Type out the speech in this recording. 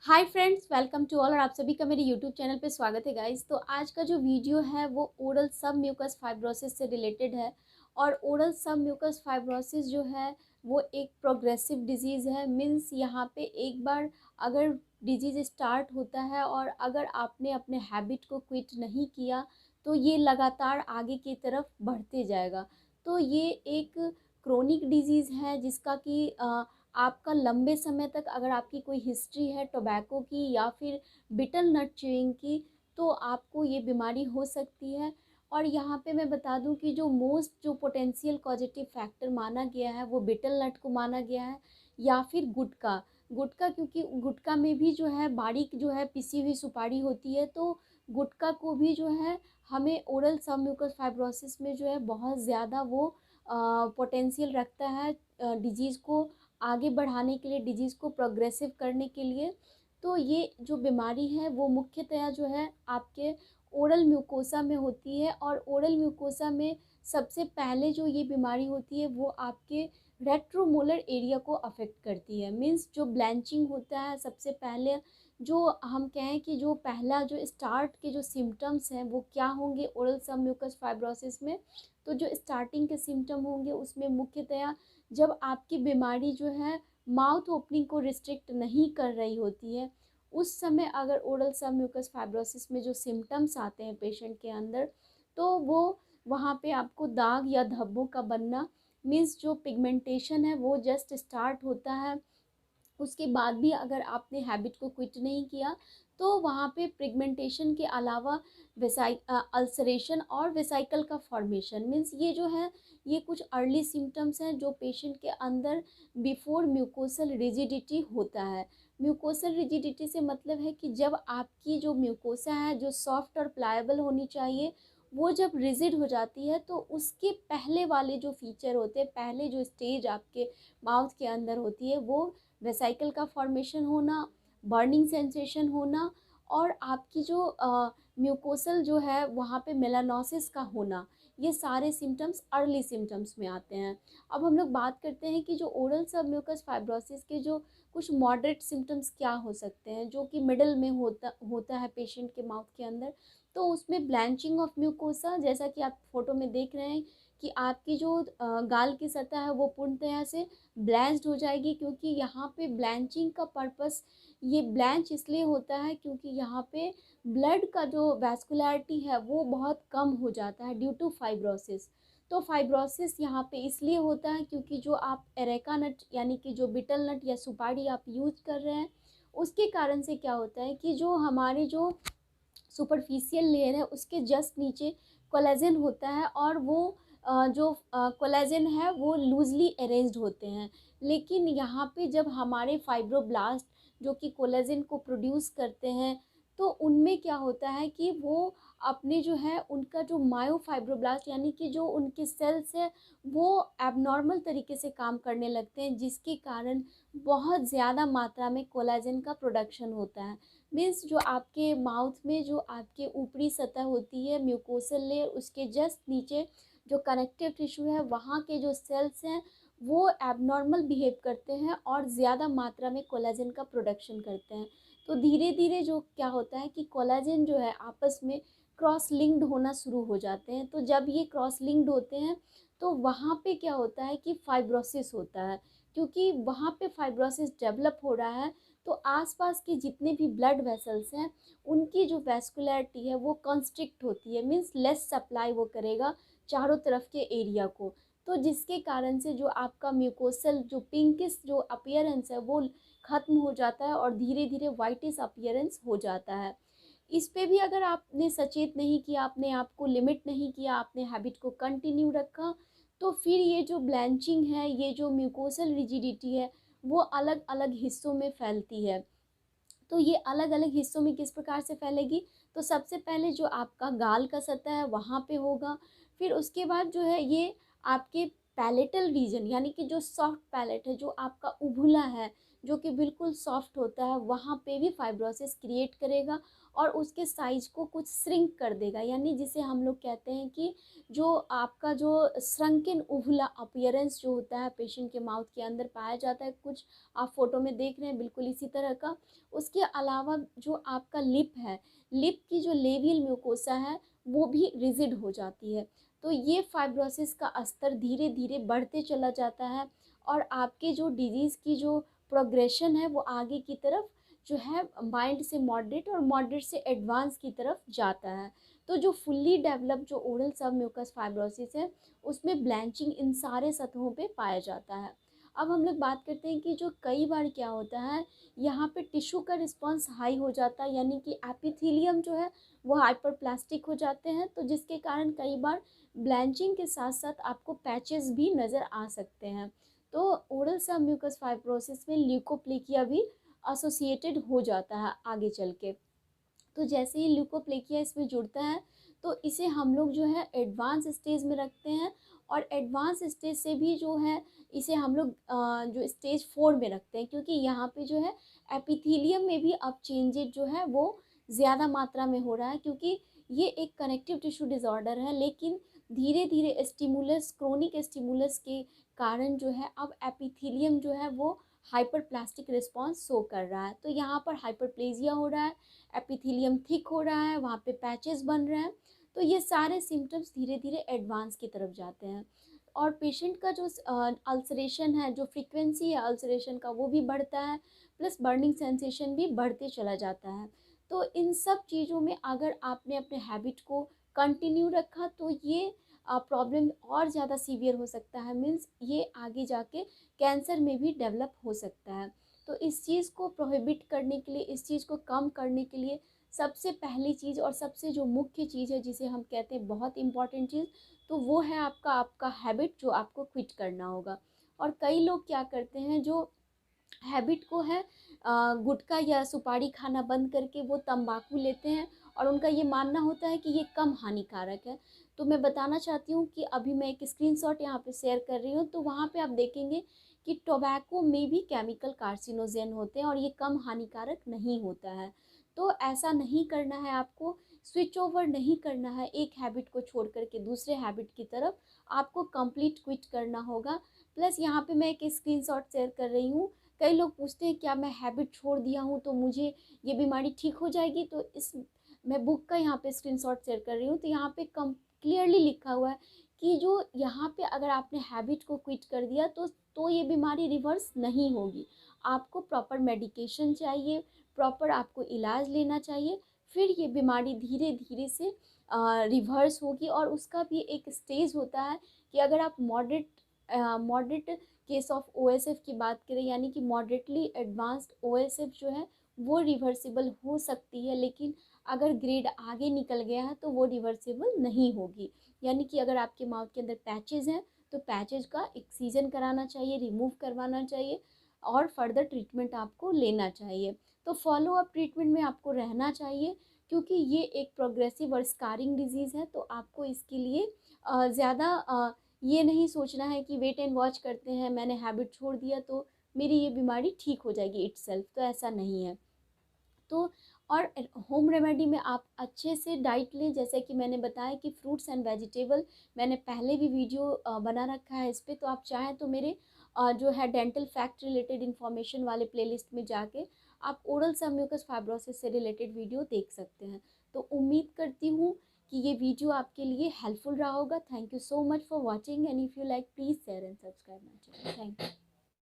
Hi friends, welcome to all. और आप सभी का मेरे यूट्यूब चैनल पे स्वागत है गाइस। तो आज का जो वीडियो है वो ओरल सब म्यूकस फाइब्रोसिस से रिलेटेड है। और ओरल सब म्यूकस फाइब्रोसिस जो है वो एक प्रोग्रेसिव डिजीज़ है। मीन्स यहाँ पे एक बार अगर डिजीज़ स्टार्ट होता है और अगर आपने अपने हैबिट को क्विट नहीं किया तो ये लगातार आगे की तरफ बढ़ते जाएगा। तो ये एक क्रोनिक डिजीज़ है जिसका कि आपका लंबे समय तक अगर आपकी कोई हिस्ट्री है टोबैको की या फिर बिटल नट च्यूइंग की तो आपको ये बीमारी हो सकती है। और यहाँ पे मैं बता दूँ कि जो पोटेंशियल कॉजेटिव फैक्टर माना गया है वो बिटल नट को माना गया है या फिर गुटखा। गुटखा क्योंकि गुटखा में भी जो है बारीक जो है पिसी हुई सुपारी होती है, तो गुटखा को भी जो है हमें ओरल सबम्यूकस फाइब्रोसिस में जो है बहुत ज़्यादा वो पोटेंशियल रखता है डिजीज़ को आगे बढ़ाने के लिए, डिजीज़ को प्रोग्रेसिव करने के लिए। तो ये जो बीमारी है वो मुख्यतया जो है आपके ओरल म्यूकोसा में होती है। और ओरल म्यूकोसा में सबसे पहले जो ये बीमारी होती है वो आपके रेट्रोमोलर एरिया को अफेक्ट करती है। मीन्स जो ब्लैंचिंग होता है सबसे पहले, जो हम कहें कि जो पहला जो स्टार्ट के जो सिम्टम्स हैं वो क्या होंगे ओरल सब म्यूकस फाइब्रोसिस में। तो जो स्टार्टिंग के सिम्टम होंगे उसमें मुख्यतया जब आपकी बीमारी जो है माउथ ओपनिंग को रिस्ट्रिक्ट नहीं कर रही होती है, उस समय अगर ओरल सब म्यूकस फाइब्रोसिस में जो सिम्टम्स आते हैं पेशेंट के अंदर, तो वो वहाँ पे आपको दाग या धब्बों का बनना, मीन्स जो पिगमेंटेशन है वो जस्ट स्टार्ट होता है। उसके बाद भी अगर आपने हैबिट को क्विट नहीं किया तो वहाँ पे पिगमेंटेशन के अलावा अल्सरेशन और वेसाइकल का फॉर्मेशन, मीन्स ये जो है ये कुछ अर्ली सिम्टम्स हैं जो पेशेंट के अंदर बिफोर म्यूकोसल रिजिडिटी होता है। म्यूकोसल रिजिडिटी से मतलब है कि जब आपकी जो म्यूकोसा है जो सॉफ्ट और प्लायबल होनी चाहिए वो जब रिजिड हो जाती है तो उसके पहले वाले जो फीचर होते हैं, पहले जो स्टेज आपके माउथ के अंदर होती है वो वेसाइकल का फॉर्मेशन होना, बर्निंग सेंसेशन होना और आपकी जो म्यूकोसल जो है वहाँ पे मेलानोसिस का होना, ये सारे सिम्टम्स अर्ली सिम्टम्स में आते हैं। अब हम लोग बात करते हैं कि जो ओरल सबम्यूकस फाइब्रोसिस के जो कुछ मॉडरेट सिम्टम्स क्या हो सकते हैं जो कि मिडल में होता है पेशेंट के माउथ के अंदर। तो उसमें ब्लैंचिंग ऑफ म्यूकोसा, जैसा कि आप फोटो में देख रहे हैं कि आपकी जो गाल की सतह है वो पूर्णतः से ब्लैंच्ड हो जाएगी, क्योंकि यहाँ पे ब्लैंचिंग का पर्पस, ये ब्लैंच इसलिए होता है क्योंकि यहाँ पे ब्लड का जो वैस्कुलैरिटी है वो बहुत कम हो जाता है ड्यू टू फाइब्रोसिस। तो फाइब्रोसिस यहाँ पे इसलिए होता है क्योंकि जो आप एरेका नट यानी कि जो बिटल नट या सुपारी आप यूज कर रहे हैं उसके कारण से क्या होता है कि जो हमारे जो सुपरफिशियल लेयर है उसके जस्ट नीचे कोलेजन होता है और वो जो कोलेजन है वो लूजली अरेंज्ड होते हैं। लेकिन यहाँ पे जब हमारे फाइब्रोब्लास्ट जो कि कोलेजन को प्रोड्यूस करते हैं तो उनमें क्या होता है कि वो अपने जो है उनका जो मायोफाइब्रोब्लास्ट यानी कि जो उनके सेल्स है वो एबनॉर्मल तरीके से काम करने लगते हैं, जिसके कारण बहुत ज़्यादा मात्रा में कोलेजन का प्रोडक्शन होता है। मीन्स जो आपके माउथ में जो आपके ऊपरी सतह होती है म्यूकोसल लेयर, उसके जस्ट नीचे जो कनेक्टिव टिश्यू है वहाँ के जो सेल्स हैं वो एबनॉर्मल बिहेव करते हैं और ज़्यादा मात्रा में कोलेजन का प्रोडक्शन करते हैं। तो धीरे धीरे जो क्या होता है कि कोलेजन जो है आपस में क्रॉस लिंक्ड होना शुरू हो जाते हैं। तो जब ये क्रॉस लिंक्ड होते हैं तो वहाँ पे क्या होता है कि फाइब्रोसिस होता है। क्योंकि वहाँ पे फाइब्रोसिस डेवलप हो रहा है तो आसपास के जितने भी ब्लड वेसल्स हैं उनकी जो वैस्कुलैरिटी है वो कंस्ट्रिक्ट होती है, मीन्स लेस सप्लाई वो करेगा चारों तरफ के एरिया को। तो जिसके कारण से जो आपका म्यूकोसल जो पिंकिश जो अपीयरेंस है वो ख़त्म हो जाता है और धीरे धीरे वाइटिश अपीयरेंस हो जाता है। इस पे भी अगर आपने सचेत नहीं किया, आपने आपको लिमिट नहीं किया, आपने हैबिट को कंटिन्यू रखा, तो फिर ये जो ब्लैंचिंग है, ये जो म्यूकोसल रिजिडिटी है वो अलग अलग हिस्सों में फैलती है। तो ये अलग अलग हिस्सों में किस प्रकार से फैलेगी, तो सबसे पहले जो आपका गाल का सतह है वहाँ पे होगा। फिर उसके बाद जो है ये आपके पैलेटल रीजन यानी कि जो सॉफ्ट पैलेट है, जो आपका उभुला है, जो कि बिल्कुल सॉफ्ट होता है, वहाँ पे भी फाइब्रोसिस क्रिएट करेगा और उसके साइज को कुछ श्रिंक कर देगा। यानी जिसे हम लोग कहते हैं कि जो आपका जो श्रंकन उभला अपीयरेंस जो होता है पेशेंट के माउथ के अंदर पाया जाता है, कुछ आप फोटो में देख रहे हैं बिल्कुल इसी तरह का। उसके अलावा जो आपका लिप है, लिप की जो लेबियल म्यूकोसा है वो भी रिजिड हो जाती है। तो ये फाइब्रोसिस का स्तर धीरे धीरे बढ़ते चला जाता है और आपके जो डिजीज़ की जो प्रोग्रेशन है वो आगे की तरफ जो है माइल्ड से मॉडरेट और मॉडरेट से एडवांस की तरफ जाता है। तो जो फुल्ली डेवलप जो ओरल सबम्यूकस फाइब्रोसिस है उसमें ब्लैंचिंग इन सारे सतहों पे पाया जाता है। अब हम लोग बात करते हैं कि जो कई बार क्या होता है, यहाँ पे टिश्यू का रिस्पांस हाई हो जाता है, यानी कि एपिथेलियम जो है वो हाइपरप्लास्टिक हो जाते हैं, तो जिसके कारण कई बार ब्लैंचिंग के साथ साथ आपको पैचेस भी नज़र आ सकते हैं। तो ओरल सबम्यूकस फाइब्रोसिस में ल्यूकोप्लेकिया भी एसोसिएटेड हो जाता है आगे चल के। तो जैसे ही ल्यूकोप्लेकिया इसमें जुड़ता है तो इसे हम लोग जो है एडवांस स्टेज में रखते हैं और एडवांस स्टेज से भी जो है इसे हम लोग जो स्टेज 4 में रखते हैं, क्योंकि यहाँ पे जो है एपिथेलियम में भी अब चेंजेज जो है वो ज़्यादा मात्रा में हो रहा है, क्योंकि ये एक कनेक्टिव टिश्यू डिसऑर्डर है। लेकिन धीरे धीरे स्टिमुलस, क्रोनिक स्टिमुलस के कारण जो है अब एपिथेलियम जो है वो हाइपरप्लास्टिक रिस्पॉन्स शो कर रहा है। तो यहाँ पर हाइपरप्लेजिया हो रहा है, एपिथेलियम थिक हो रहा है, वहाँ पे पैचेस बन रहे हैं। तो ये सारे सिम्टम्स धीरे धीरे एडवांस की तरफ जाते हैं और पेशेंट का जो अल्सरेशन है, जो फ्रीक्वेंसी है अल्सरेशन का वो भी बढ़ता है, प्लस बर्निंग सेंसेशन भी बढ़ते चला जाता है। तो इन सब चीज़ों में अगर आपने अपने हैबिट को कंटिन्यू रखा तो ये प्रॉब्लम और ज़्यादा सीवियर हो सकता है, मीन्स ये आगे जाके कैंसर में भी डेवलप हो सकता है। तो इस चीज़ को प्रोहिबिट करने के लिए, इस चीज़ को कम करने के लिए सबसे पहली चीज़ और सबसे जो मुख्य चीज़ है जिसे हम कहते हैं बहुत इम्पॉर्टेंट चीज़, तो वो है आपका आपका हैबिट जो आपको क्विट करना होगा। और कई लोग क्या करते हैं, जो हैबिट को है गुटखा या सुपारी खाना बंद करके वो तंबाकू लेते हैं और उनका ये मानना होता है कि ये कम हानिकारक है। तो मैं बताना चाहती हूँ कि अभी मैं एक स्क्रीनशॉट यहाँ पे शेयर कर रही हूँ, तो वहाँ पे आप देखेंगे कि टोबैको में भी केमिकल कार्सिनोजेन होते हैं और ये कम हानिकारक नहीं होता है। तो ऐसा नहीं करना है, आपको स्विच ओवर नहीं करना है एक हैबिट को छोड़ करके दूसरे हैबिट की तरफ, आपको कंप्लीट क्विट करना होगा। प्लस यहाँ पे मैं एक स्क्रीनशॉट शेयर कर रही हूँ। कई लोग पूछते हैं क्या मैं हैबिट छोड़ दिया हूँ तो मुझे ये बीमारी ठीक हो जाएगी, तो इस मैं बुक का यहाँ पे स्क्रीनशॉट शेयर कर रही हूँ। तो यहाँ पे कम क्लियरली लिखा हुआ है कि जो यहाँ पे अगर आपने हैबिट को क्विट कर दिया तो ये बीमारी रिवर्स नहीं होगी। आपको प्रॉपर मेडिकेशन चाहिए, प्रॉपर आपको इलाज लेना चाहिए, फिर ये बीमारी धीरे धीरे से रिवर्स होगी। और उसका भी एक स्टेज होता है कि अगर आप मॉडरेट केस ऑफ ओएसएफ की बात करें, यानी कि मॉडरेटली एडवांस्ड ओएसएफ जो है वो रिवर्सिबल हो सकती है, लेकिन अगर ग्रेड आगे निकल गया है तो वो रिवर्सिबल नहीं होगी। यानी कि अगर आपके माउथ के अंदर पैचेज हैं तो पैचेज का एक्सीजन कराना चाहिए, रिमूव करवाना चाहिए और फर्दर ट्रीटमेंट आपको लेना चाहिए। तो फॉलो अप ट्रीटमेंट में आपको रहना चाहिए, क्योंकि ये एक प्रोग्रेसिव और स्कारिंग डिजीज़ है। तो आपको इसके लिए ज़्यादा ये नहीं सोचना है कि वेट एंड वॉच करते हैं, मैंने हैबिट छोड़ दिया तो मेरी ये बीमारी ठीक हो जाएगी इटसेल्फ, तो ऐसा नहीं है। तो और होम रेमेडी में आप अच्छे से डाइट लें, जैसे कि मैंने बताया कि फ्रूट्स एंड वेजिटेबल, मैंने पहले भी वीडियो बना रखा है इस पर, तो आप चाहें तो मेरे जो है डेंटल फैक्ट रिलेटेड इन्फॉर्मेशन वाले प्लेलिस्ट में जाके आप ओरल सबम्यूकस फाइब्रोसिस से रिलेटेड वीडियो देख सकते हैं। तो उम्मीद करती हूँ कि ये वीडियो आपके लिए हेल्पफुल रहा होगा। Thank you so much for watching and if you like please share and subscribe my channel. Thank you.